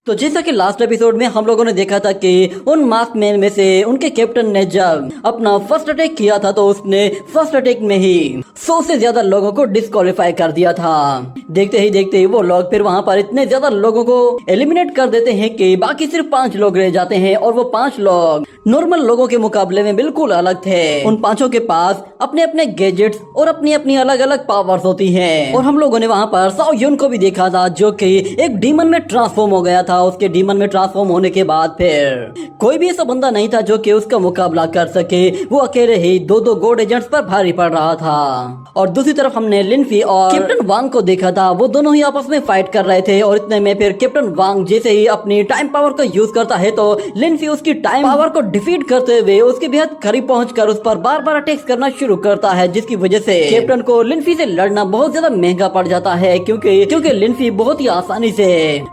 तो जैसा कि लास्ट एपिसोड में हम लोगों ने देखा था कि उन मास्क मैन में से उनके कैप्टन ने जब अपना फर्स्ट अटैक किया था तो उसने फर्स्ट अटैक में ही 100 से ज्यादा लोगों को डिस्क्वालीफाई कर दिया था। देखते ही वो लोग फिर वहां पर इतने ज्यादा लोगों को एलिमिनेट कर देते हैं कि बाकी सिर्फ 5 लोग रह जाते हैं और वो 5 लोग नॉर्मल लोगों के मुकाबले में बिल्कुल अलग थे। उन 5 के पास अपने अपने गैजेट्स और अपनी अपनी अलग अलग पावर्स होती हैं। और हम लोगों ने वहां पर साओ यून को भी देखा था जो कि एक डीमन में ट्रांसफॉर्म हो गया था। उसके डीमन में ट्रांसफॉर्म होने के बाद फिर कोई भी ऐसा बंदा नहीं था जो कि उसका मुकाबला कर सके। वो अकेले ही दो गॉड एजेंट्स पर भारी पड़ रहा था। और दूसरी तरफ हमने लिनफी और कैप्टन वांग को देखा था। वो दोनों ही आपस में फाइट कर रहे थे और इतने में फिर कैप्टन वांग जैसे ही अपनी टाइम पावर का यूज करता है तो लिनफी उसकी टाइम पावर को डिफीट करते हुए उसके बेहद करीब पहुंचकर उस पर बार बार अटैक्स करना शुरू करता है, जिसकी वजह से कैप्टन को लिनफी से लड़ना बहुत ज्यादा महंगा पड़ जाता है क्योंकि लिनफी बहुत ही आसानी से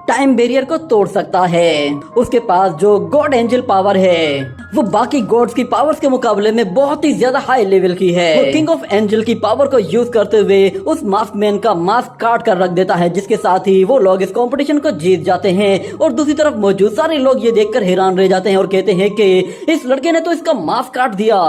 टाइम बैरियर को तोड़ सकता है। उसके पास जो गॉड एंजल पावर है वो बाकी गॉड्स की पावर्स के मुकाबले में बहुत ही ज्यादा हाई लेवल की है। वो किंग ऑफ एंजल की पावर को यूज करते हुए उस मास्क मैन का मास्क काट कर रख देता है, जिसके साथ ही वो लोग इस कंपटीशन को जीत जाते हैं। और दूसरी तरफ मौजूद सारे लोग ये देखकर हैरान रह जाते हैं और कहते हैं कि इस लड़के ने तो इसका मास्क काट दिया।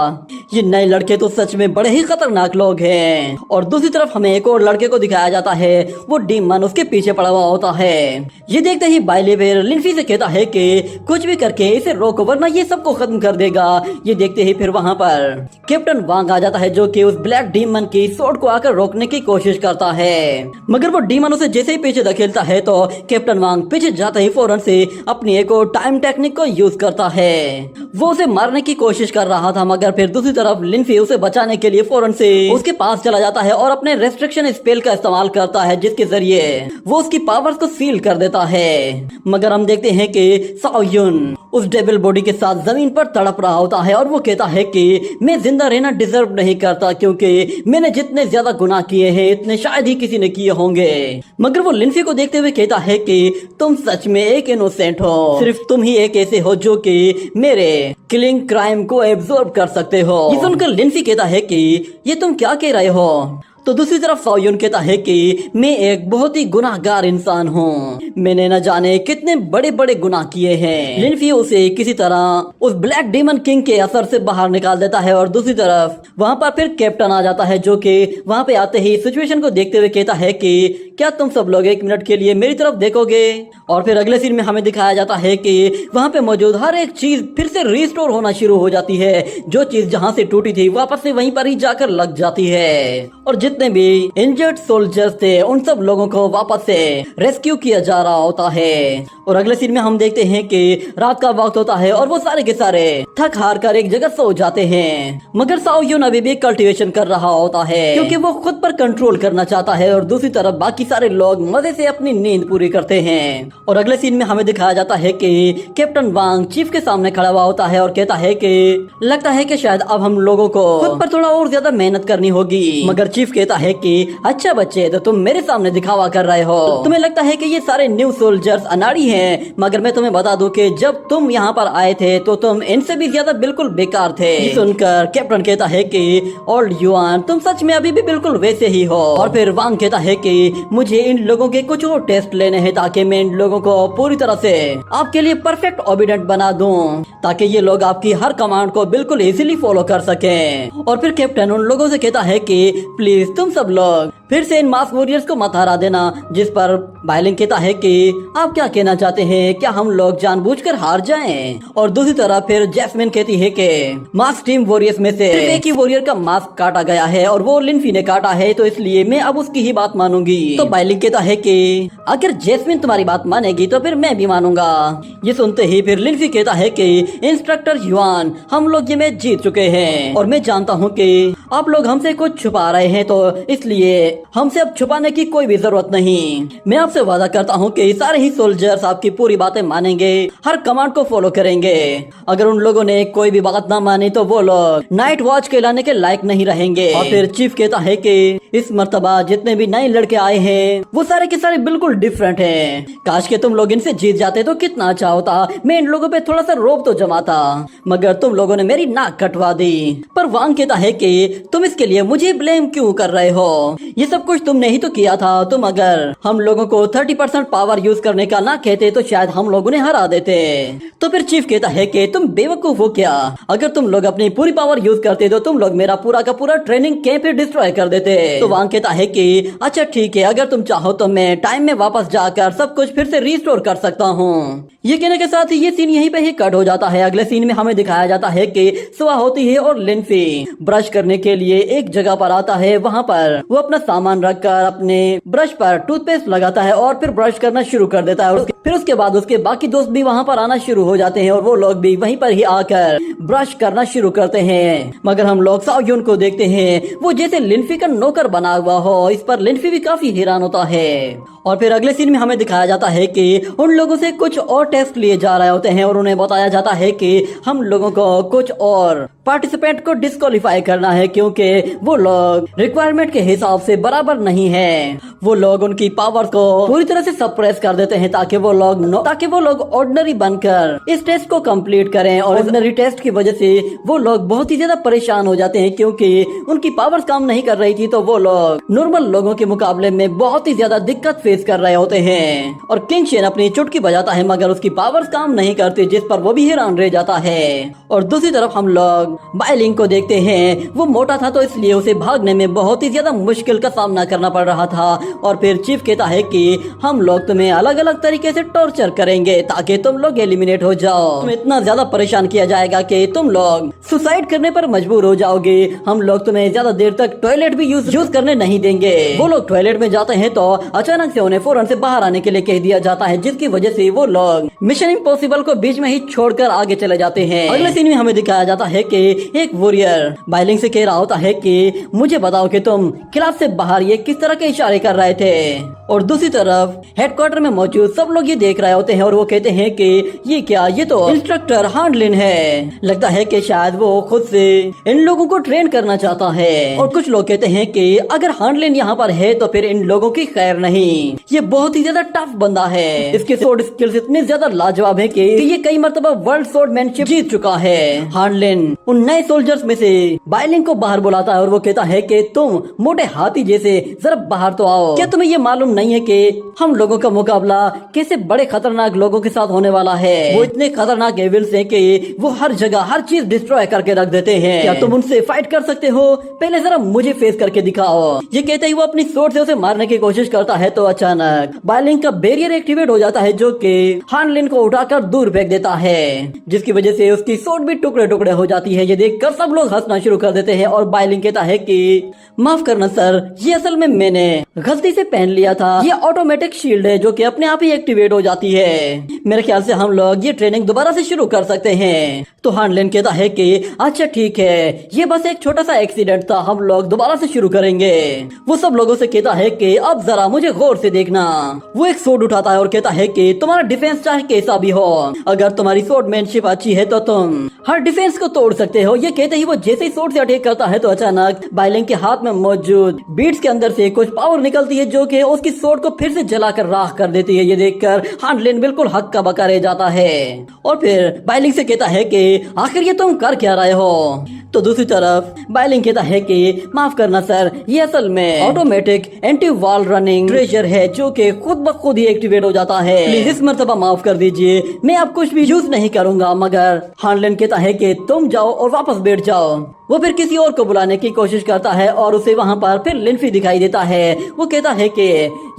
ये नए लड़के तो सच में बड़े ही खतरनाक लोग हैं। और दूसरी तरफ हमें एक और लड़के को दिखाया जाता है। वो डीमन उसके पीछे पड़ा हुआ होता है। ये देखते ही बाइलेवेर लिनफी से कहता है कि कुछ भी करके इसे रोको वरना ये सबको खत्म कर देगा। ये देखते ही फिर वहां पर कैप्टन वांग आ जाता है जो कि उस ब्लैक डीमन की स्वॉर्ड को आकर रोकने की कोशिश करता है, मगर वो डीमन उसे जैसे ही पीछे धकेलता है तो कैप्टन वांग पीछे जाते ही फौरन से अपनी एक और टाइम टेक्निक को यूज करता है। वो उसे मारने की कोशिश कर रहा था, मगर फिर दूसरी तरफ लिनफी उसे बचाने के लिए फौरन से उसके पास चला जाता है और अपने रेस्ट्रिक्शन स्पेल का इस्तेमाल करता है, जिसके जरिए वो उसकी पावर्स को सील कर देता है। मगर हम देखते हैं कि साओ यून उस डेविल बॉडी के साथ जमीन पर तड़प रहा होता है और वो कहता है कि मैं जिंदा रहना डिजर्व नहीं करता क्योंकि मैंने जितने ज्यादा गुनाह किए हैं इतने शायद ही किसी ने किए होंगे। मगर वो लिनफी को देखते हुए कहता है कि तुम सच में एक इनोसेंट हो, सिर्फ तुम ही एक ऐसे हो जो कि मेरे किलिंग क्राइम को एब्जॉर्ब कर सकते हो। ये सुनकर लिनफी कहता है कि ये तुम क्या कह रहे हो। तो दूसरी तरफ साओ यून कहता है कि मैं एक बहुत ही गुनाहगार इंसान हूँ, मैंने न जाने कितने बड़े बड़े गुनाह किए हैं। लिनफी उसे किसी तरह उस ब्लैक डीमन किंग के असर से बाहर निकाल देता है। और दूसरी तरफ वहाँ पर फिर कैप्टन आ जाता है जो कि वहाँ पे आते ही सिचुएशन को देखते हुए कहता है कि क्या तुम सब लोग 1 मिनट के लिए मेरी तरफ देखोगे। और फिर अगले सीन में हमें दिखाया जाता है कि वहाँ पे मौजूद हर एक चीज फिर से रिस्टोर होना शुरू हो जाती है। जो चीज जहाँ से टूटी थी वापस से वहीं पर ही जाकर लग जाती है। और जितने भी इंजर्ड सोल्जर्स थे उन सब लोगों को वापस से रेस्क्यू किया जा रहा होता है। और अगले सीन में हम देखते हैं कि रात का वक्त होता है और वो सारे के सारे थक हार कर एक जगह सो जाते हैं। मगर साओ यून अभी भी कल्टीवेशन कर रहा होता है क्योंकि वो खुद पर कंट्रोल करना चाहता है। और दूसरी तरफ बाकी सारे लोग मजे से अपनी नींद पूरी करते हैं। और अगले सीन में हमें दिखाया जाता है कि कैप्टन वांग चीफ के सामने खड़ा हुआ होता है और कहता है कि लगता है कि शायद अब हम लोगों को खुद पर थोड़ा और ज्यादा मेहनत करनी होगी। मगर चीफ कहता है कि अच्छा बच्चे, तो तुम मेरे सामने दिखावा कर रहे हो। तुम्हें लगता है कि ये सारे न्यू सोल्जर्स अनाड़ी हैं, मगर मैं तुम्हें बता दूं कि जब तुम यहाँ पर आए थे तो तुम इनसे भी ज्यादा बिल्कुल बेकार थे। सुनकर कैप्टन कहता है कि ओल्ड युआन, तुम सच में अभी भी बिल्कुल वैसे ही हो। और फिर वांग कहता है कि मुझे इन लोगों के कुछ और टेस्ट लेने हैं ताकि मैं इन लोगों को पूरी तरह से आपके लिए परफेक्ट ओबीडेंट बना दूं, ताकि ये लोग आपकी हर कमांड को बिल्कुल इजीली फॉलो कर सकें। और फिर कैप्टन उन लोगों से कहता है कि प्लीज तुम सब लोग फिर से इन मास्क वॉरियर्स को मत हरा देना। जिस पर बाइलिंग कहता है कि आप क्या कहना चाहते हैं, क्या हम लोग जानबूझकर हार जाएं। और दूसरी तरफ फिर जैस्मिन कहती है कि मास्क टीम वॉरियर्स में से एक ही वॉरियर का मास्क काटा गया है और वो लिनफी ने काटा है, तो इसलिए मैं अब उसकी ही बात मानूंगी। तो बाइलिंग कहता है कि अगर जैस्मिन तुम्हारी बात मानेगी तो फिर मैं भी मानूंगा। ये सुनते ही फिर लिनफी कहता है कि इंस्ट्रक्टर युआन, हम लोग ये मैच जीत चुके हैं और मैं जानता हूँ कि आप लोग हमसे कुछ छुपा रहे हैं, तो इसलिए हमसे अब छुपाने की कोई भी जरूरत नहीं। मैं आपसे वादा करता हूँ कि सारे ही सोल्जर्स आपकी पूरी बातें मानेंगे, हर कमांड को फॉलो करेंगे। अगर उन लोगों ने कोई भी बात ना मानी तो वो लोग नाइट वॉच कहलाने के लायक नहीं रहेंगे। और फिर चीफ कहता है कि इस मर्तबा जितने भी नए लड़के आए हैं वो सारे के सारे बिल्कुल डिफरेंट हैं। काश के तुम लोग इनसे जीत जाते तो कितना अच्छा होता। मैं इन लोगों पे थोड़ा सा रोब तो जमा था, मगर तुम लोगों ने मेरी नाक कटवा दी। पर वांग कहता है कि तुम इसके लिए मुझे ब्लेम क्यों कर रहे हो, ये सब कुछ तुमने ही तो किया था। तुम अगर हम लोगों को 30% पावर यूज करने का ना कहते तो शायद हम लोग उन्हें हरा देते। तो फिर चीफ कहता है कि तुम बेवकूफ हो क्या, अगर तुम लोग अपनी पूरी पावर यूज करते तो तुम लोग मेरा पूरा का पूरा ट्रेनिंग कैंप ही डिस्ट्रॉय कर देते। तो वांग कहता है कि अच्छा ठीक है, अगर तुम चाहो तो मैं टाइम में वापस जाकर सब कुछ फिर से रिस्टोर कर सकता हूँ। ये कहने के साथ ही ये सीन यहीं पे ही कट हो जाता है। अगले सीन में हमें दिखाया जाता है कि सुबह होती है और लिनफी ब्रश करने के लिए एक जगह पर आता है। वहाँ पर वो अपना सामान रखकर अपने ब्रश पर टूथपेस्ट लगाता है और फिर ब्रश करना शुरू कर देता है। फिर उसके बाद उसके बाकी दोस्त भी वहाँ पर आना शुरू हो जाते हैं और वो लोग भी वहीं पर ही आकर ब्रश करना शुरू करते हैं। मगर हम लोग साओयुन को देखते हैं, वो जैसे लिनफी का नौकर बना हुआ हो। इस पर लिनफी भी काफी हैरान होता है। और फिर अगले सीन में हमें दिखाया जाता है कि उन लोगों से कुछ और टेस्ट लिए जा रहे होते हैं और उन्हें बताया जाता है कि हम लोगों को कुछ और पार्टिसिपेंट को डिस्क्वालीफाई करना है, क्योंकि वो लोग रिक्वायरमेंट के हिसाब से बराबर नहीं है। वो लोग उनकी पावर को पूरी तरह से सप्रेस कर देते हैं ताकि वो लोग ऑर्डिनरी बनकर इस टेस्ट को कंप्लीट करें। और ऑर्डिनरी टेस्ट की वजह से वो लोग बहुत ही ज्यादा परेशान हो जाते हैं, क्योंकि उनकी पावर्स काम नहीं कर रही थी। तो वो लोग नॉर्मल लोगों के मुकाबले में बहुत ही ज्यादा दिक्कत फेस कर रहे होते हैं। और किंग शेन अपनी चुटकी बजाता है मगर उसकी पावर्स काम नहीं करती, जिस पर वो भी हैरान रह जाता है। और दूसरी तरफ हम लोग बाइलिंग को देखते हैं। वो मोटा था तो इसलिए उसे भागने में बहुत ही ज्यादा मुश्किल का सामना करना पड़ रहा था। और फिर चीफ कहता है कि हम लोग तुम्हें अलग अलग तरीके से टॉर्चर करेंगे ताकि तुम लोग एलिमिनेट हो जाओ। तुम्हें इतना ज्यादा परेशान किया जाएगा कि तुम लोग सुसाइड करने पर मजबूर हो जाओगे। हम लोग तुम्हें ज्यादा देर तक टॉयलेट भी यूज करने नहीं देंगे। वो लोग टॉयलेट में जाते हैं तो अचानक से उन्हें फौरन से बाहर आने के लिए कह दिया जाता है, जिसकी वजह से वो लोग मिशन इम्पॉसिबल को बीच में ही छोड़कर आगे चले जाते हैं। अगले सीन में हमें दिखाया जाता है कि एक वॉरियर बाइलिंग से कह रहा होता है कि मुझे बताओ कि तुम क्लास से बाहर ये किस तरह के इशारे कर रहे थे। और दूसरी तरफ हेडक्वार्टर में मौजूद सब लोग ये देख रहे होते हैं और वो कहते हैं कि ये क्या, ये तो इंस्ट्रक्टर हानलिन है। लगता है कि शायद वो खुद से इन लोगों को ट्रेन करना चाहता है। और कुछ लोग कहते हैं कि अगर हानलिन यहाँ पर है तो फिर इन लोगों की खैर नहीं, ये बहुत ही ज्यादा टफ बंदा है। इसके स्वॉर्ड स्किल्स इतने ज्यादा लाजवाब है कि ये कई मरतबा वर्ल्ड स्वॉर्डमैनशिप जीत चुका है। हानलिन उन नए सोल्जर्स में से बाइलिंग को बाहर बुलाता है और वो कहता है कि तुम मोटे हाथी जैसे जरा बाहर तो आओ। क्या तुम्हें ये मालूम नहीं है कि हम लोगों का मुकाबला कैसे बड़े खतरनाक लोगों के साथ होने वाला है। वो इतने खतरनाक एविल्स हैं कि वो हर जगह हर चीज डिस्ट्रॉय करके रख देते हैं। क्या तुम उनसे फाइट कर सकते हो? पहले जरा मुझे फेस करके दिखाओ। ये कहते ही वो अपनी स्वॉर्ड से उसे मारने की कोशिश करता है तो अचानक बाइलिंग का बैरियर एक्टिवेट हो जाता है, जो कि हानलिन को उठाकर दूर फेंक देता है, जिसकी वजह से उसकी स्वॉर्ड भी टुकड़े टुकड़े हो जाती है। ये देखकर सब लोग हंसना शुरू कर देते हैं और बाइलिंग कहता है कि माफ करना सर, ये असल में मैंने गलती से पहन लिया था। ये ऑटोमेटिक शील्ड है जो कि अपने आप ही एक्टिवेट हो जाती है। मेरे ख्याल से हम लोग ये ट्रेनिंग दोबारा से शुरू कर सकते हैं। तो हानलिन कहता है कि अच्छा ठीक है, ये बस एक छोटा सा एक्सीडेंट था, हम लोग दोबारा से शुरू करेंगे। वो सब लोगों से कहता है कि अब जरा मुझे गौर से देखना। वो एक स्वॉर्ड उठाता है और कहता है कि तुम्हारा डिफेंस चाहे कैसा भी हो, अगर तुम्हारी स्वॉर्डमैनशिप अच्छी है तो तुम हर डिफेंस को तोड़ सकते हो। ये कहते ही वो जैसे ही स्वॉर्ड से अटैक करता है तो अचानक बाइलिंग के हाथ में मौजूद बीड्स के अंदर से कुछ पावर निकलती है जो कि उसकी स्वॉर्ड को फिर से जलाकर राख कर देती है। ये देखकर हानलिन बिल्कुल हक्का बक्का रह जाता है और फिर बाइलिंग से कहता है कि आखिर ये तुम कर क्या रहे हो। तो दूसरी तरफ बाइलिंग कहता है कि माफ करना सर, ये असल में automatic anti wall running treasure है जो कि खुद ब खुद ही एक्टिवेट हो जाता है। प्लीज इस मर्तबा माफ कर दीजिए, मैं अब कुछ भी यूज नहीं करूंगा। मगर हानलिन कहता है कि तुम जाओ और वापस बैठ जाओ। वो फिर किसी और को बुलाने की कोशिश करता है और उसे वहाँ पर फिर लिनफी दिखाई देता है। वो कहता है कि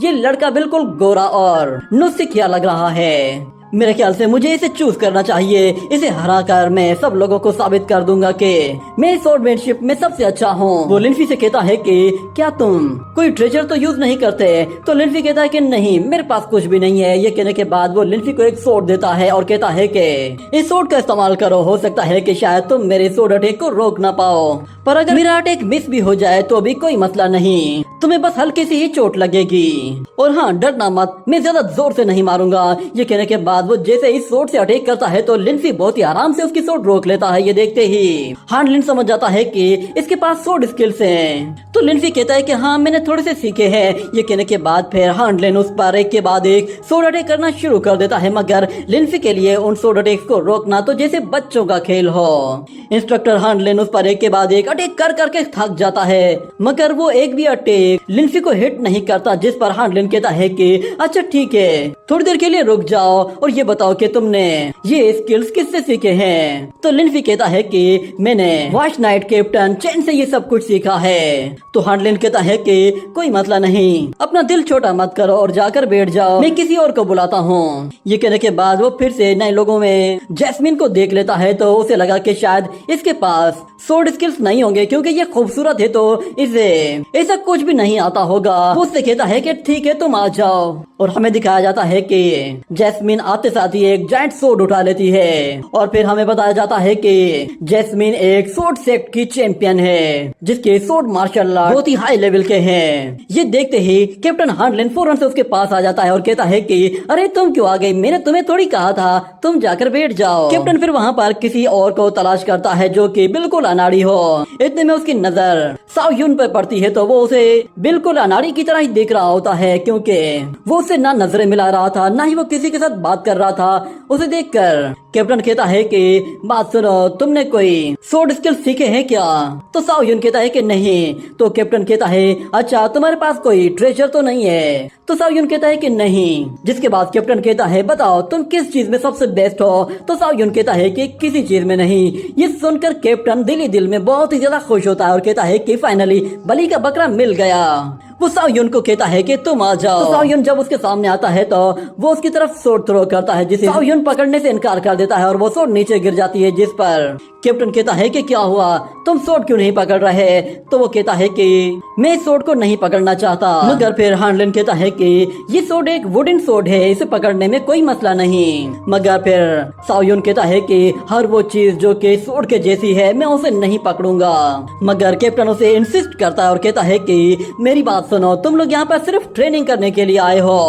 ये लड़का बिल्कुल गोरा और नुस्खिया लग रहा है। मेरे ख्याल से मुझे इसे चूज करना चाहिए। इसे हराकर मैं सब लोगों को साबित कर दूंगा कि मैं स्वॉर्डमैनशिप में सबसे अच्छा हूँ। वो लिनफी से कहता है कि क्या तुम कोई ट्रेजर तो यूज नहीं करते? तो लिनफी कहता है कि नहीं, मेरे पास कुछ भी नहीं है। ये कहने के बाद वो लिनफी को एक स्वॉर्ड देता है और कहता है कि इस स्वॉर्ड का इस्तेमाल करो, हो सकता है कि शायद तुम मेरे स्वॉर्ड अटैक को रोक ना पाओ, पर अगर मेरा अटैक मिस भी हो जाए तो भी कोई मसला नहीं, तुम्हें बस हल्की सी ही चोट लगेगी। और हाँ, डरना मत, मैं ज्यादा जोर से नहीं मारूंगा। ये कहने के बाद बाद वो जैसे ही सोड से अटैक करता है तो लिंसी बहुत ही आराम से उसकी सोड रोक लेता है। ये देखते ही हांडलिन समझ जाता है कि इसके पास सोड स्किल्स हैं। तो लिंसी कहता है कि हाँ मैंने थोड़े से सीखे हैं। ये कहने के बाद फिर हांडलिन उस पर एक के बाद एक सोड अटैक करना शुरू कर देता है, मगर लिंसी के लिए उन सोड अटैक्स को रोकना तो जैसे बच्चों का खेल हो। इंस्ट्रक्टर हांडलिन उस पर एक के बाद एक अटैक कर करके थक जाता है, मगर वो एक भी अटैक लिंसी को हिट नहीं करता, जिस पर हांडलिन कहता है कि अच्छा ठीक है, थोड़ी देर के लिए रुक जाओ और ये बताओ कि तुमने ये स्किल्स किससे सीखे हैं। तो लिंसी कहता है कि मैंने वाइट नाइट कैप्टन चेन से ये सब कुछ सीखा है। तो हांडलिन कहता है कि कोई मसला नहीं, अपना दिल छोटा मत करो और जाकर बैठ जाओ, मैं किसी और को बुलाता हूँ। ये कहने के बाद वो फिर से नए लोगों में जैस्मिन को देख लेता है, तो उसे लगा कि शायद इसके पास सोड स्किल्स नहीं होंगे क्योंकि ये खूबसूरत है, तो इसे ऐसा कुछ भी नहीं आता होगा। वो उससे कहता है कि ठीक है तुम आ जाओ, और हमें दिखाया जाता है कि जैस्मिन आते साथ ही एक जायंट सोड उठा लेती है, और फिर हमें बताया जाता है कि जैस्मिन एक सोड सेक्ट की चैंपियन है, जिसके सोड मार्शल आर्ट बहुत ही हाई लेवल के हैं। ये देखते ही कैप्टन हांडलिन फौरन से उसके पास आ जाता है और कहता है कि अरे तुम क्यों आ गई, मैंने तुम्हें थोड़ी कहा था तुम जाकर बैठ जाओ। कैप्टन फिर वहाँ पर किसी और को तलाश करता है जो कि बिल्कुल अनाड़ी हो। इतने में उसकी नजर साओ यून पर पड़ती है, तो वो उसे बिल्कुल अनाड़ी की तरह ही देख रहा होता है, क्योंकि वो उससे ना नजरें मिला रहा था ना ही वो किसी के साथ बात कर रहा था। उसे देखकर कैप्टन कहता है कि बात सुनो, तुमने कोई सोड स्किल सीखे हैं क्या? तो साओ यून कहता है कि नहीं। तो कैप्टन कहता है अच्छा तुम्हारे पास कोई ट्रेजर तो नहीं है? तो साओ यून कहता है कि नहीं। जिसके बाद कैप्टन कहता है बताओ तुम किस चीज में सबसे बेस्ट हो? तो साओ यून कहता है कि किसी चीज में नहीं। ये सुनकर कैप्टन दिल ही दिल में बहुत ही ज्यादा खुश होता है और कहता है कि फाइनली बलि का बकरा मिल गया। वो साओ यून को कहता है कि तुम आ जाओ। तो साओ यून जब उसके सामने आता है तो वो उसकी तरफ सोड थ्रो करता है, जिसे साओ यून पकड़ने से इनकार कर देता है और वो सोड नीचे गिर जाती है, जिस पर कैप्टन कहता है कि क्या हुआ, तुम सोड क्यों नहीं पकड़ रहे? तो वो कहता है कि मैं सोड को नहीं पकड़ना चाहता। मगर फिर हांडलिन कहता है कि ये सोड एक वुडन सोड है, इसे पकड़ने में कोई मसला नहीं। मगर फिर साओ यून कहता है कि हर वो चीज जो कि सोड के जैसी है मैं उसे नहीं पकड़ूंगा। मगर कैप्टन उसे इंसिस्ट करता है और कहता है कि मेरी बात सुनो, तुम लोग यहाँ पर सिर्फ ट्रेनिंग करने के लिए आए हो।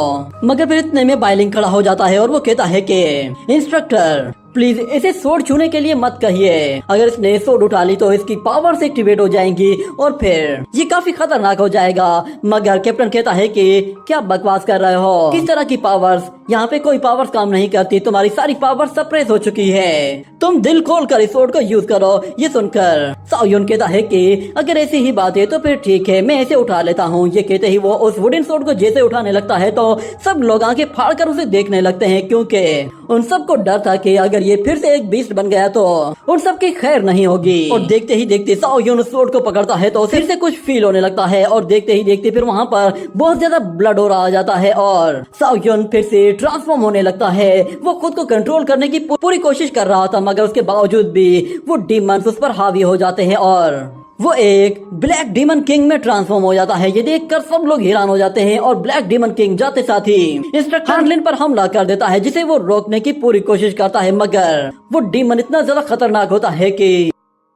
मगर फिर इतने में बाइलिंग खड़ा हो जाता है और वो कहता है कि इंस्ट्रक्टर प्लीज इसे सोड छूने के लिए मत कहिए, अगर इसने सोड उठा ली तो इसकी पावर्स एक्टिवेट हो जाएंगी और फिर ये काफी खतरनाक हो जाएगा। मगर कैप्टन कहता है कि क्या बकवास कर रहे हो, किस तरह की पावर्स? यहाँ पे कोई पावर्स काम नहीं करती, तुम्हारी सारी पावर्स सप्रेस हो चुकी है, तुम दिल खोल कर इस सोड को यूज करो। ये सुनकर साओ यून कहता है कि अगर ऐसी ही बात है तो फिर ठीक है, मैं इसे उठा लेता हूँ। ये कहते ही वो उस वुडन सोड को जैसे उठाने लगता है तो सब लोग आंखें फाड़ कर उसे देखने लगते हैं, क्योंकि उन सबको डर था कि अगर ये फिर से एक बीस्ट बन गया तो उन सबकी खैर नहीं होगी। और देखते ही देखते साओ यून उस सोड को पकड़ता है तो फिर से कुछ फील होने लगता है, और देखते ही देखते फिर वहाँ पर बहुत ज्यादा ब्लड हो रहा जाता है और साओ यून फिर से ट्रांसफॉर्म होने लगता है। वो खुद को कंट्रोल करने की पूरी कोशिश कर रहा था, मगर उसके बावजूद भी वो डीमंस उस पर हावी हो जाते हैं और वो एक ब्लैक डीमन किंग में ट्रांसफॉर्म हो जाता है। ये देखकर सब लोग हैरान हो जाते हैं और ब्लैक डीमन किंग जाते साथ ही इंस्ट्रक्टर हांडलिन पर हमला कर देता है, जिसे वो रोकने की पूरी कोशिश करता है, मगर वो डीमन इतना ज्यादा खतरनाक होता है कि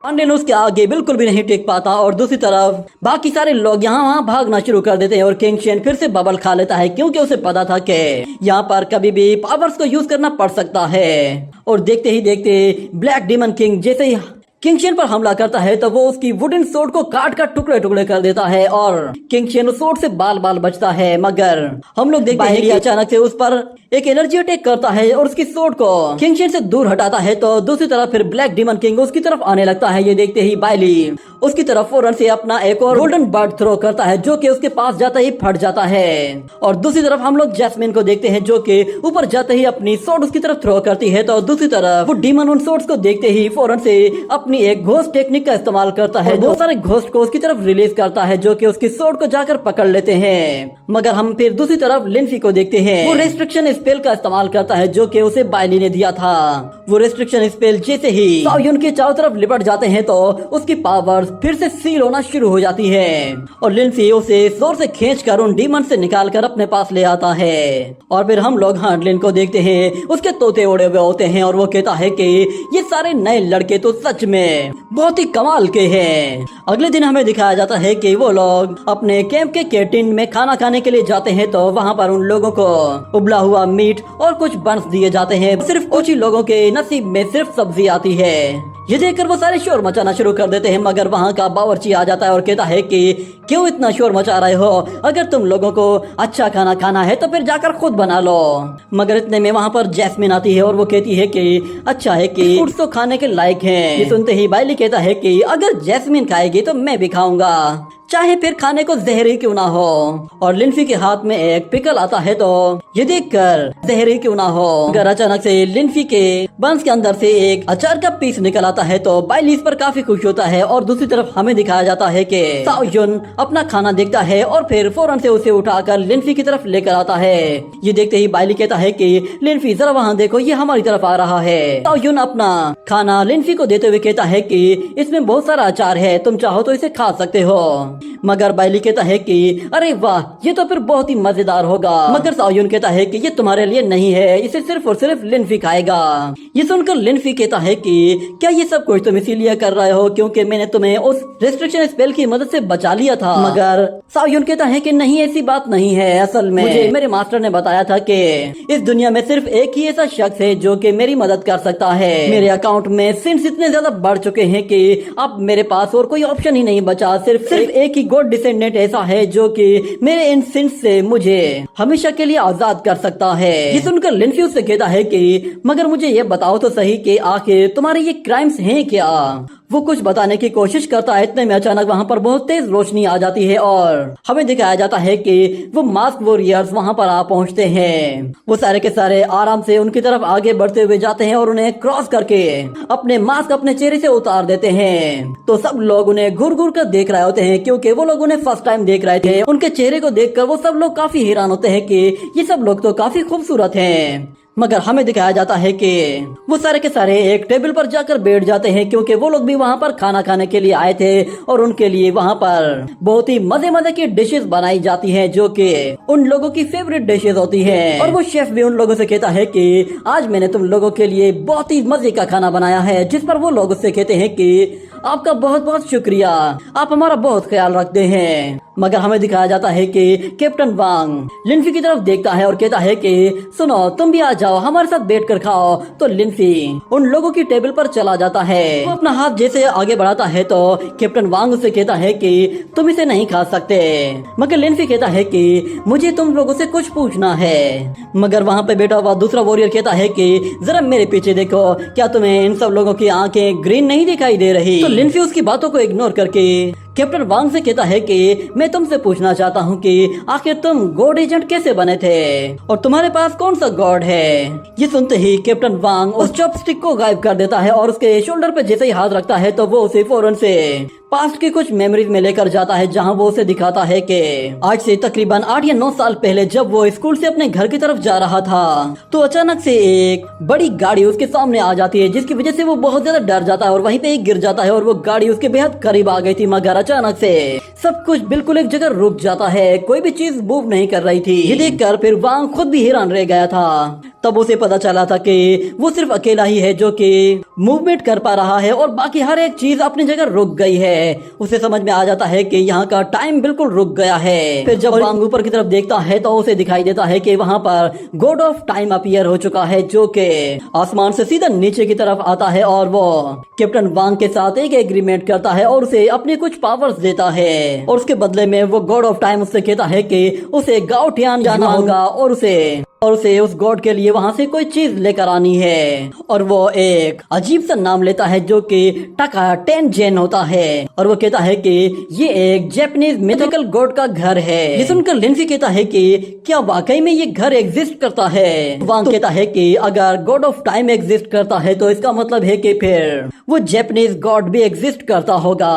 हांडलिन उसके आगे बिल्कुल भी नहीं टिक पाता। और दूसरी तरफ बाकी सारे लोग यहाँ वहाँ भागना शुरू कर देते हैं और किंग शेन फिर से बबल खा लेता है, क्योंकि उसे पता था कि यहाँ पर कभी भी पावर्स को यूज करना पड़ सकता है। और देखते ही देखते ब्लैक डीमन किंग जैसे ही किंग शेन पर हमला करता है तो वो उसकी वुडन सोड को काट कर टुकड़े टुकड़े कर देता है और किंग शेन उस सोड से बाल बाल बचता है। मगर हम लोग देखते हैं कि अचानक से उस पर एक एनर्जी अटैक करता है और उसकी सोड को किंग शेन से दूर हटाता है। तो दूसरी तरफ फिर ब्लैक डीमन किंग उसकी तरफ आने लगता है। ये देखते ही बाइली उसकी तरफ फौरन से अपना एक और गोल्डन बर्ड थ्रो करता है, जो कि उसके पास जाता ही फट जाता है। और दूसरी तरफ हम लोग जैस्मिन को देखते हैं, जो कि ऊपर जाते ही अपनी सोड उसकी तरफ थ्रो करती है। तो दूसरी तरफ वो डीमन उन सोड्स को देखते ही फौरन से अपनी एक घोस्ट टेक्निक का इस्तेमाल करता है, बहुत सारे घोस्ट को उसकी तरफ रिलीज करता है, जो कि उसकी सोड को जाकर पकड़ लेते हैं। मगर हम फिर दूसरी तरफ लिंसी को देखते हैं, वो रेस्ट्रिक्शन स्पेल का इस्तेमाल करता है, जो कि उसे बाइली ने दिया था। वो रेस्ट्रिक्शन स्पेल जैसे ही साओयुन के चारों तरफ लिपट जाते हैं तो उसकी पावर्स फिर से सील होना शुरू हो जाती है और लिनफी उसे जोर से खींचकर उन डीमन से निकालकर अपने पास ले आता है। और फिर हम लोग हार्डलिन को देखते हैं, उसके तोते उड़े हुए होते हैं और वो कहता है कि ये सारे नए लड़के तो सच में बहुत ही कमाल के हैं। अगले दिन हमें दिखाया जाता है कि वो लोग अपने कैंप के कैंटीन में खाना खाने के लिए जाते हैं तो वहाँ पर उन लोगों को उबला हुआ मीट और कुछ बंस दिए जाते हैं। सिर्फ कुछ ही लोगों के नसीब में सिर्फ सब्जी आती है। ये देखकर वो सारे शोर मचाना शुरू कर देते हैं, मगर वहाँ का बावर्ची आ जाता है और कहता है कि क्यों इतना शोर मचा रहे हो, अगर तुम लोगों को अच्छा खाना खाना है तो फिर जाकर खुद बना लो। मगर इतने में वहाँ पर जैस्मिन आती है और वो कहती है कि अच्छा है कि फूड्स तो खाने के लायक हैं। ये सुनते ही बाइली कहता है कि अगर जैस्मिन खाएगी तो मैं भी खाऊंगा, चाहे फिर खाने को जहर ही क्यों ना हो। और लिनफी के हाथ में एक पिकल आता है तो ये देखकर जहर ही क्यों ना हो। अगर अचानक से लिनफी के बंस के अंदर से एक अचार का पीस निकल आता है तो बाइली इस पर काफी खुश होता है। और दूसरी तरफ हमें दिखाया जाता है कि साओयुन अपना खाना देखता है और फिर फौरन से उसे उठाकर लिनफी की तरफ लेकर आता है। ये देखते ही बाइली कहता है कि लिनफी जरा वहाँ देखो, ये हमारी तरफ आ रहा है। साओयुन अपना खाना लिनफी को देते हुए कहता है कि इसमें बहुत सारा अचार है, तुम चाहो तो इसे खा सकते हो। मगर बाइली कहता है कि अरे वाह, ये तो फिर बहुत ही मजेदार होगा। मगर साओयुन कहता है कि ये तुम्हारे लिए नहीं है, इसे सिर्फ और सिर्फ लिनफी खाएगा। ये सुनकर लिनफी कहता है कि क्या ये सब कुछ तुम इसीलिए कर रहे हो क्योंकि मैंने तुम्हें उस रेस्ट्रिक्शन स्पेल की मदद से बचा लिया था। मगर साओयुन कहता है कि नहीं, ऐसी बात नहीं है। असल में मुझे मेरे मास्टर ने बताया था कि इस दुनिया में सिर्फ एक ही ऐसा शख्स है जो कि मेरी मदद कर सकता है। मेरे अकाउंट में सिंस इतने ज्यादा बढ़ चुके हैं कि अब मेरे पास और कोई ऑप्शन ही नहीं बचा। सिर्फ एक ही गॉड डिसेंडेंट ऐसा है जो कि मेरे इन सिंस से मुझे हमेशा के लिए आजाद कर सकता है। ये सुनकर लिनफी उससे कहता है कि मगर मुझे ये बताओ तो सही कि आखिर तुम्हारे ये क्राइम्स हैं क्या। वो कुछ बताने की कोशिश करता है, इतने में अचानक वहाँ पर बहुत तेज रोशनी आ जाती है और हमें दिखाया जाता है कि वो मास्क वॉरियर्स वहाँ पर आ पहुँचते हैं। वो सारे के सारे आराम से उनकी तरफ आगे बढ़ते हुए जाते हैं और उन्हें क्रॉस करके अपने मास्क अपने चेहरे से उतार देते हैं। तो सब लोग उन्हें घूर घूर कर देख रहे होते हैं क्योंकि वो लोग उन्हें फर्स्ट टाइम देख रहे थे। उनके चेहरे को देखकर वो सब लोग काफी हैरान होते हैं कि ये सब लोग तो काफी खूबसूरत हैं। मगर हमें दिखाया जाता है कि वो सारे के सारे एक टेबल पर जाकर बैठ जाते हैं क्योंकि वो लोग भी वहाँ पर खाना खाने के लिए आए थे और उनके लिए वहाँ पर बहुत ही मजे मजे की डिशेस बनाई जाती हैं जो कि उन लोगों की फेवरेट डिशेस होती हैं। और वो शेफ भी उन लोगों से कहता है कि आज मैंने तुम लोगों के लिए बहुत ही मजे का खाना बनाया है, जिस पर वो लोग उससे कहते हैं कि आपका बहुत बहुत शुक्रिया, आप हमारा बहुत ख्याल रखते हैं। मगर हमें दिखाया जाता है कि कैप्टन वांग लिनफी की तरफ देखता है और कहता है कि सुनो, तुम भी आ जाओ, हमारे साथ बैठकर खाओ। तो लिनफी उन लोगों की टेबल पर चला जाता है। वो अपना हाथ जैसे आगे बढ़ाता है तो कैप्टन वांग उसे कहता है कि तुम इसे नहीं खा सकते। मगर लिनफी कहता है कि मुझे तुम लोगों से कुछ पूछना है। मगर वहाँ पे बैठा हुआ दूसरा वॉरियर कहता है कि जरा मेरे पीछे देखो, क्या तुम्हें इन सब लोगों की आंखें ग्रीन नहीं दिखाई दे रही। तो लिनफी उसकी बातों को इग्नोर करके कैप्टन वांग से कहता है कि मैं तुमसे पूछना चाहता हूँ कि आखिर तुम गॉड एजेंट कैसे बने थे और तुम्हारे पास कौन सा गॉड है। ये सुनते ही कैप्टन वांग उस चॉपस्टिक को गायब कर देता है और उसके शोल्डर पे जैसे ही हाथ रखता है तो वो उसे फौरन से पास्ट की कुछ मेमोरीज में लेकर जाता है, जहां वो उसे दिखाता है कि आज से तकरीबन 8 या 9 साल पहले जब वो स्कूल से अपने घर की तरफ जा रहा था तो अचानक से एक बड़ी गाड़ी उसके सामने आ जाती है, जिसकी वजह से वो बहुत ज्यादा डर जाता है और वहीं पे ही गिर जाता है और वो गाड़ी उसके बेहद करीब आ गई थी। मगर अचानक से सब कुछ बिल्कुल एक जगह रुक जाता है, कोई भी चीज मूव नहीं कर रही थी। ये देखकर फिर वांग खुद भी हैरान रह गया था। तब उसे पता चला था कि वो सिर्फ अकेला ही है जो कि मूवमेंट कर पा रहा है और बाकी हर एक चीज अपनी जगह रुक गई है। उसे समझ में आ जाता है कि यहाँ का टाइम बिल्कुल रुक गया है। फिर जब वांग ऊपर की तरफ देखता है तो उसे दिखाई देता है कि वहाँ पर गॉड ऑफ टाइम अपीयर हो चुका है, जो कि आसमान से सीधा नीचे की तरफ आता है और वो कैप्टन वांग के साथ एक एग्रीमेंट करता है और उसे अपने कुछ पावर्स देता है। और उसके बदले में वो गॉड ऑफ टाइम उससे कहता है कि उसे गाओटियान जाना होगा और उसे उस गॉड के लिए वहाँ से कोई चीज लेकर आनी है। और वो एक अजीब सा नाम लेता है जो कि टाका टेनजेन होता है और वो कहता है कि ये एक जापानीज मिथिकल गॉड का घर है। ये सुनकर लिनफी कहता है कि क्या वाकई में ये घर एग्जिस्ट करता है। वांग कहता है कि अगर गॉड ऑफ टाइम एग्जिस्ट करता है तो इसका मतलब है कि फिर वो जापानीज गॉड भी एग्जिस्ट करता होगा।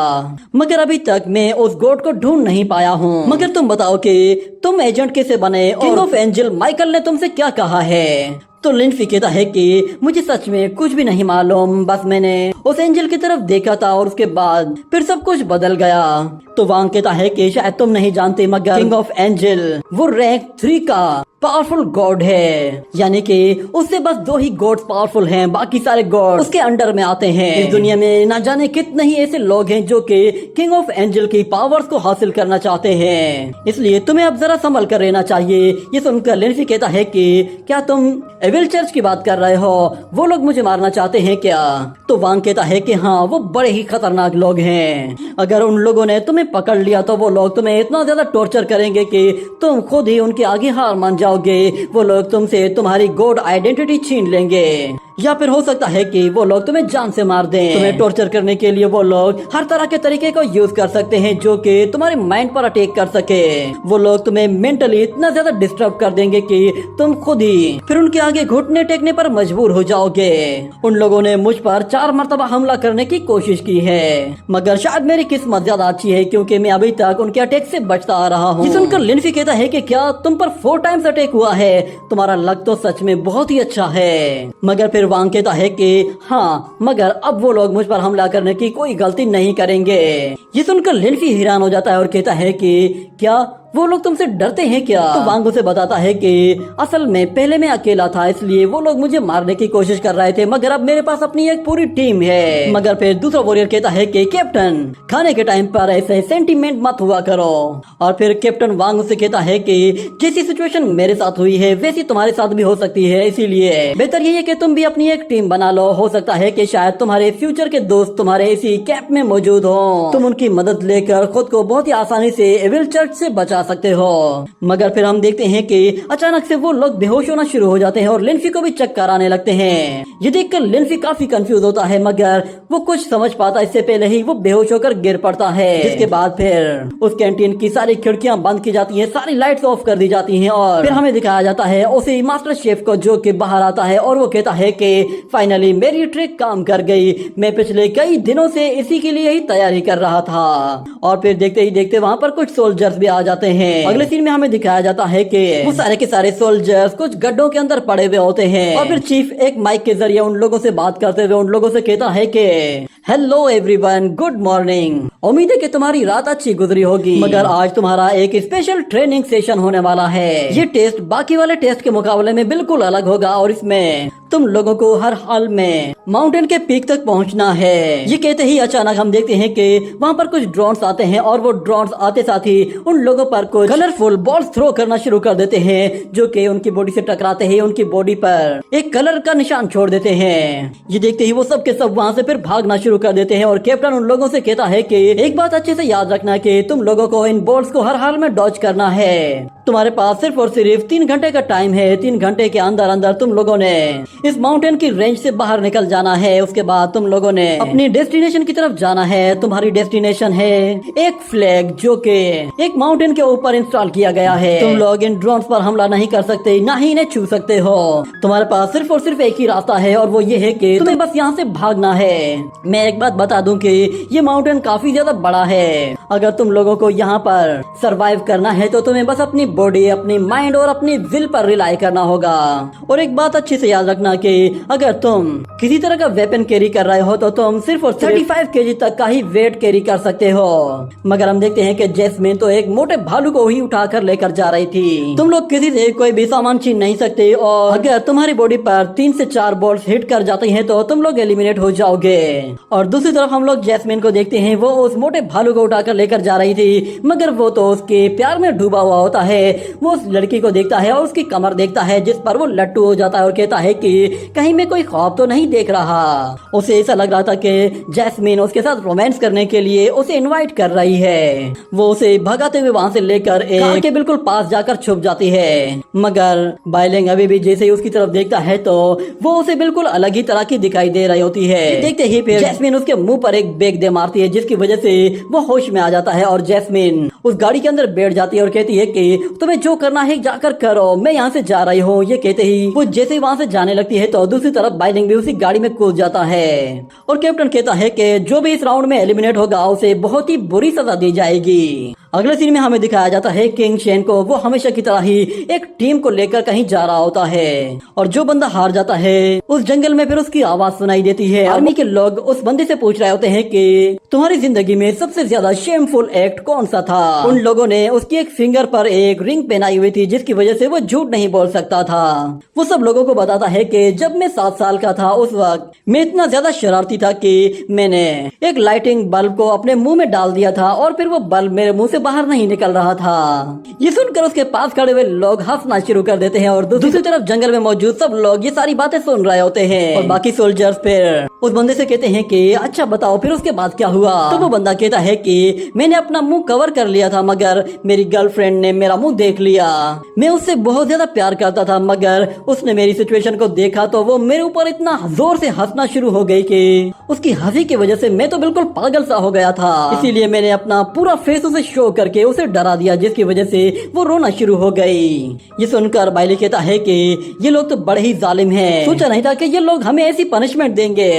मगर अभी तक मैं उस गॉड को ढूंढ नहीं पाया हूँ। मगर तुम बताओ कि तुम एजेंट कैसे बने? किंग ऑफ एंजल माइकल ने तुमसे क्या कहा है? तो लिंसी कहता है कि मुझे सच में कुछ भी नहीं मालूम, बस मैंने उस एंजल की तरफ देखा था और उसके बाद फिर सब कुछ बदल गया। तो वांग कहता है कि शायद तुम नहीं जानते मगर किंग ऑफ एंजल वो रैंक 3 का पावरफुल गॉड है, यानी कि उससे बस 2 ही गॉड्स पावरफुल हैं, बाकी सारे गॉड उसके अंडर में आते हैं। इस दुनिया में ना जाने कितने ही ऐसे लोग हैं जो कि किंग ऑफ एंजल की पावर्स को हासिल करना चाहते हैं, इसलिए तुम्हें अब जरा संभल कर रहना चाहिए। ये सुनकर लिंसी कहता है कि क्या तुम एविल चर्च की बात कर रहे हो, वो लोग मुझे मारना चाहते हैं क्या? तो वांग कहता है कि हाँ, वो बड़े ही खतरनाक लोग हैं, अगर उन लोगों ने तुम्हें पकड़ लिया तो वो लोग तुम्हें इतना ज्यादा टॉर्चर करेंगे कि तुम खुद ही उनके आगे हार मान जाओ। वो लोग तुमसे तुम्हारी गॉड आइडेंटिटी छीन लेंगे, या फिर हो सकता है कि वो लोग तुम्हें जान से मार दें। तुम्हें टॉर्चर करने के लिए वो लोग हर तरह के तरीके को यूज कर सकते हैं जो कि तुम्हारे माइंड पर अटैक कर सके। वो लोग तुम्हें मेंटली इतना ज्यादा डिस्टर्ब कर देंगे कि तुम खुद ही फिर उनके आगे घुटने टेकने पर मजबूर हो जाओगे। उन लोगों ने मुझ पर 4 मरतबा हमला करने की कोशिश की है, मगर शायद मेरी किस्मत ज्यादा अच्छी है क्योंकि मैं अभी तक उनके अटैक से बचता आ रहा हूँ। सुनकर लिंसी कहता है कि क्या तुम पर 4 टाइम्स अटैक हुआ है? तुम्हारा लक तो सच में बहुत ही अच्छा है। मगर फिर वांग कहता है कि हाँ, मगर अब वो लोग मुझ पर हमला करने की कोई गलती नहीं करेंगे। ये सुनकर लिंसी हैरान हो जाता है और कहता है कि क्या वो लोग तुमसे डरते हैं क्या? तो वांग उसे बताता है कि असल में पहले मैं अकेला था, इसलिए वो लोग मुझे मारने की कोशिश कर रहे थे, मगर अब मेरे पास अपनी एक पूरी टीम है। मगर फिर दूसरा वॉरियर कहता है कि कैप्टन, खाने के टाइम पर ऐसे सेंटीमेंट मत हुआ करो। और फिर कैप्टन वांग उसे कहता है कि जैसी सिचुएशन मेरे साथ हुई है वैसी तुम्हारे साथ भी हो सकती है, इसीलिए बेहतर यही है कि तुम भी अपनी एक टीम बना लो। हो सकता है कि शायद तुम्हारे फ्यूचर के दोस्त तुम्हारे इसी कैंप में मौजूद हो, तुम उनकी मदद लेकर खुद को बहुत ही आसानी से एविल चर्च से बचा सकते हो। मगर फिर हम देखते हैं कि अचानक से वो लोग बेहोश होना शुरू हो जाते हैं और लिंसी को भी चक्कर आने लगते हैं। ये देखकर लिंसी काफी कंफ्यूज होता है, मगर वो कुछ समझ पाता इससे पहले ही वो बेहोश होकर गिर पड़ता है। जिसके बाद फिर उस कैंटीन की सारी खिड़कियां बंद की जाती हैं, सारी लाइट्स ऑफ कर दी जाती हैं और फिर हमें दिखाया जाता है उसी मास्टर शेफ को जो कि बाहर आता है और वो कहता है कि फाइनली मेरी ट्रिक काम कर गई, मैं पिछले कई दिनों से इसी के लिए ही तैयारी कर रहा था। और फिर देखते ही देखते वहाँ पर कुछ सोल्जर्स भी आ जाते हैं। अगले सीन में हमें दिखाया जाता है कि वो सारे के सारे सोल्जर्स कुछ गड्ढों के अंदर पड़े हुए होते हैं और फिर चीफ एक माइक के जरिए उन लोगों से बात करते हुए उन लोगों से कहता है कि हेलो एवरीवन, गुड मॉर्निंग, उम्मीद है कि तुम्हारी रात अच्छी गुजरी होगी, मगर आज तुम्हारा एक स्पेशल ट्रेनिंग सेशन होने वाला है। ये टेस्ट बाकी वाले टेस्ट के मुकाबले में बिल्कुल अलग होगा और इसमें तुम लोगों को हर हाल में माउंटेन के पीक तक पहुंचना है। ये कहते ही अचानक हम देखते हैं कि वहाँ पर कुछ ड्रोन्स आते हैं और वो ड्रोन्स आते साथ ही उन लोगों पर कुछ कलरफुल बॉल्स थ्रो करना शुरू कर देते हैं जो कि उनकी बॉडी से टकराते हैं, उनकी बॉडी पर एक कलर का निशान छोड़ देते हैं। ये देखते ही वो सब के सब वहाँ से फिर भागना शुरू कर देते हैं और कैप्टन उन लोगों से कहता है कि एक बात अच्छे से याद रखना कि तुम लोगों को इन बॉल्स को हर हाल में डॉज करना है। तुम्हारे पास सिर्फ और सिर्फ 3 घंटे का टाइम है। 3 घंटे के अंदर अंदर तुम लोगों ने इस माउंटेन की रेंज से बाहर निकल जाना है। उसके बाद तुम लोगों ने अपनी डेस्टिनेशन की तरफ जाना है। तुम्हारी डेस्टिनेशन है एक फ्लैग जो कि एक माउंटेन के ऊपर इंस्टॉल किया गया है। तुम लोग इन ड्रोन्स पर हमला नहीं कर सकते, ना ही इन्हें छू सकते हो। तुम्हारे पास सिर्फ और सिर्फ एक ही रास्ता है और वो ये है कि तुम्हें बस यहाँ से भागना है। मैं एक बात बता दूं कि ये माउंटेन काफी ज्यादा बड़ा है। अगर तुम लोगों को यहाँ पर सरवाइव करना है तो तुम्हें बस अपनी बॉडी, अपनी माइंड और अपनी विल पर रिलाई करना होगा। और एक बात अच्छे से याद रखना कि अगर तुम किसी तरह का वेपन कैरी कर रहे हो तो तुम सिर्फ और 35 केजी तक का ही वेट कैरी कर सकते हो। मगर हम देखते हैं कि जैस्मिन तो एक मोटे भालू को ही उठाकर लेकर जा रही थी। तुम लोग किसी से कोई भी सामान छीन नहीं सकते और अगर तुम्हारी बॉडी पर 3 से 4 बॉल्स हिट कर जाती हैं तो तुम लोग एलिमिनेट हो जाओगे। और दूसरी तरफ हम लोग जैस्मिन को देखते हैं, वो उस मोटे भालू को उठाकर लेकर जा रही थी, मगर वो तो उसके प्यार में डूबा हुआ होता है। वो उस लड़की को देखता है और उसकी कमर देखता है जिस पर वो लट्टू हो जाता है और कहता है कि कहीं मैं कोई ख्वाब तो नहीं देख रहा। उसे ऐसा लग रहा था कि जैस्मिन उसके साथ रोमांस करने के लिए उसे इनवाइट कर रही है। वो उसे भगाते हुए वहाँ से लेकर एक कार के बिल्कुल पास जाकर छुप जाती है, मगर बाइलिंग अभी भी जैसे ही उसकी तरफ देखता है तो वो उसे बिल्कुल अलग ही तरह की दिखाई दे रही होती है। देखते ही फिर जैस्मिन उसके मुंह पर एक बेग दे मारती है जिसकी वजह से वो होश में आ जाता है और जैस्मिन उस गाड़ी के अंदर बैठ जाती है और कहती है कि तुम्हें जो करना है जाकर करो, मैं यहाँ से जा रही हूँ। ये कहते ही वो जैसे ही वहाँ से जाने लगती है तो दूसरी तरफ बाइलिंग भी उसी गाड़ी में कूद जाता है और कैप्टन कहता है कि जो भी इस राउंड में एलिमिनेट होगा उसे बहुत ही बुरी सजा दी जाएगी। अगले सीन में हमें दिखाया जाता है किंग शेन को, वो हमेशा की तरह ही एक टीम को लेकर कहीं जा रहा होता है और जो बंदा हार जाता है उस जंगल में फिर उसकी आवाज सुनाई देती है। आर्मी के लोग उस बंदे से पूछ रहे होते हैं कि तुम्हारी जिंदगी में सबसे ज्यादा शेमफुल एक्ट कौन सा था। उन लोगों ने उसकी एक फिंगर पर एक रिंग पहनाई हुई थी जिसकी वजह से वो झूठ नहीं बोल सकता था। वो सब लोगों को बताता है कि जब मैं 7 साल का था उस वक्त मैं इतना ज्यादा शरारती था कि मैंने एक लाइटिंग बल्ब को अपने मुंह में डाल दिया था और फिर वो बल्ब मेरे मुंह से बाहर नहीं निकल रहा था। ये सुनकर उसके पास खड़े हुए लोग हंसना शुरू कर देते हैं और दूसरी तरफ जंगल में मौजूद सब लोग ये सारी बातें सुन रहे होते हैं और बाकी सोल्जर्स फिर उस बंदे से कहते हैं कि अच्छा बताओ फिर उसके बाद क्या हुआ। तो वो बंदा कहता है कि मैंने अपना मुंह कवर कर लिया था मगर मेरी गर्लफ्रेंड ने मेरा मुंह देख लिया। मैं उससे बहुत ज्यादा प्यार करता था मगर उसने मेरी सिचुएशन को देखा तो वो मेरे ऊपर इतना जोर से हंसना शुरू हो गई कि उसकी हंसी की वजह से मैं तो बिल्कुल पागल सा हो गया था। इसीलिए मैंने अपना पूरा फेस उसे शो करके उसे डरा दिया जिसकी वजह से वो रोना शुरू हो गई। ये सुनकर बाइली कहता है कि ये लोग तो बड़े ही जालिम हैं। सोचा नहीं था कि ये लोग हमें ऐसी पनिशमेंट देंगे।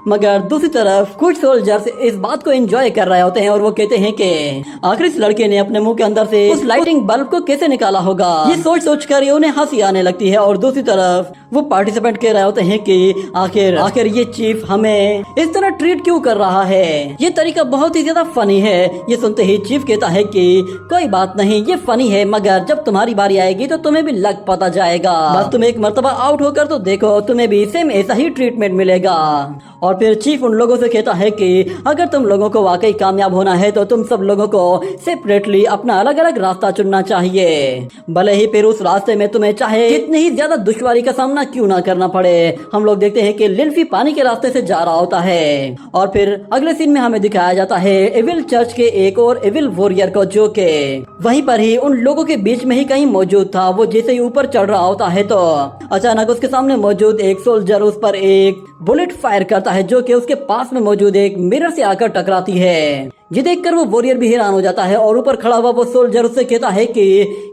मगर दूसरी तरफ कुछ सोल्जर्स इस बात को एंजॉय कर रहे होते हैं और वो कहते हैं कि आखिर इस लड़के ने अपने मुंह के अंदर से उस लाइटिंग बल्ब को कैसे निकाला होगा। ये सोच सोच कर उन्हें हंसी आने लगती है और दूसरी तरफ वो पार्टिसिपेंट कह रहे होते हैं कि आखिर ये चीफ हमें इस तरह ट्रीट क्यों कर रहा है। ये तरीका बहुत ही ज्यादा फनी है। ये सुनते ही चीफ कहता है कि कोई बात नहीं, ये फनी है मगर जब तुम्हारी बारी आएगी तो तुम्हें भी लग पता जाएगा। बस तुम एक मर्तबा आउट होकर तो देखो, तुम्हें भी सेम ऐसा ही ट्रीटमेंट मिलेगा। और फिर चीफ उन लोगों से कहता है कि अगर तुम लोगों को वाकई कामयाब होना है तो तुम सब लोगों को सेपरेटली अपना अलग अलग रास्ता चुनना चाहिए, भले ही फिर उस रास्ते में तुम्हें चाहे कितनी ही ज्यादा दुश्वारी का सामना क्यों ना करना पड़े। हम लोग देखते हैं कि लिल्फी पानी के रास्ते से जा रहा होता है और फिर अगले सीन में हमें दिखाया जाता है एविल चर्च के एक और एविल वॉरियर को जो के वहीं पर ही उन लोगों के बीच में ही कहीं मौजूद था। वो जैसे ही ऊपर चढ़ रहा होता है तो अचानक उसके सामने मौजूद एक सोल्जर उस पर एक बुलेट फायर करता है जो कि उसके पास में मौजूद एक मिरर से आकर टकराती है। ये देखकर वो वॉरियर भी हैरान हो जाता है और ऊपर खड़ा हुआ वो सोल्जर उससे कहता है कि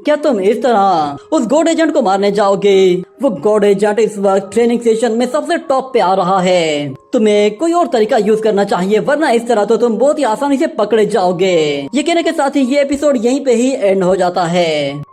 क्या तुम इस तरह उस गॉड एजेंट को मारने जाओगे। वो गॉड एजेंट इस वक्त ट्रेनिंग सेशन में सबसे टॉप पे आ रहा है, तुम्हें कोई और तरीका यूज करना चाहिए वरना इस तरह तो तुम बहुत ही आसानी से पकड़े जाओगे। ये कहने के साथ ही ये एपिसोड यहीं पे ही एंड हो जाता है।